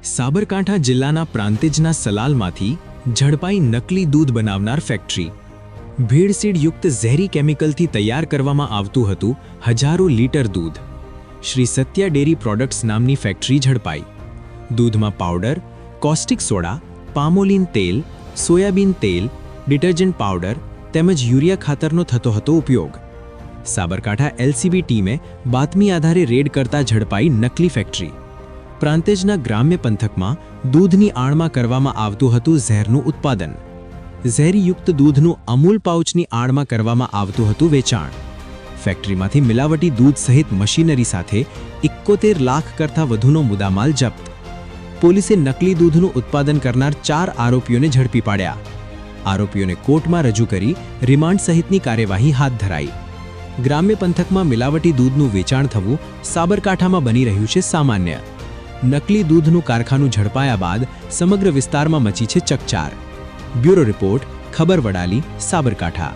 સાબરકાંઠા જિલ્લાના પ્રાંતિજના સલાલમાંથી ઝડપાઈ નકલી દૂધ બનાવનાર ફેક્ટરી। ભેળસેળયુક્ત ઝેરી કેમિકલથી તૈયાર કરવામાં આવતું હતું હજારો લીટર દૂધ। શ્રી સત્યા ડેરી પ્રોડક્ટ્સ નામની ફેક્ટરી ઝડપાઈ। દૂધમાં પાવડર, કોસ્ટિક સોડા, પામોલીન તેલ, સોયાબીન તેલ, ડિટર્જન્ટ પાવડર તેમજ યુરિયા ખાતરનો થતો હતો ઉપયોગ। સાબરકાંઠા એલસીબી ટીમે બાતમી આધારે રેડ કરતા ઝડપાઈ નકલી ફેક્ટરી। પ્રાંતિજના ગ્રામ્ય પંથકમાં દૂધની આડમાં કરવામાં આવતું હતું ઝેરનું ઉત્પાદન। ઝેરીયુક્ત દૂધનું અમૂલ પાઉચની આડમાં કરવામાં આવતું હતું વેચાણ। ફેક્ટરીમાંથી મિલાવટી દૂધ સહિત મશીનરી સાથે 71 લાખ કરતાં વધુનો મુદ્દામાલ જપ્ત। પોલીસે નકલી દૂધનું ઉત્પાદન કરનાર 4 આરોપીઓને ઝડપી પાડ્યા। આરોપીઓને કોર્ટમાં રજૂ કરી રિમાન્ડ સહિતની કાર્યવાહી હાથ ધરાઈ। ગ્રામ્ય પંથકમાં મિલાવટી દૂધનું વેચાણ થવું સાબરકાંઠામાં બની રહ્યું છે સામાન્ય। નકલી દૂધનું કારખાનું ઝડપાયા બાદ સમગ્ર વિસ્તારમાં મચી છે ચકચાર। બ્યુરો રિપોર્ટ, ખબર વડાલી, સાબરકાંઠા।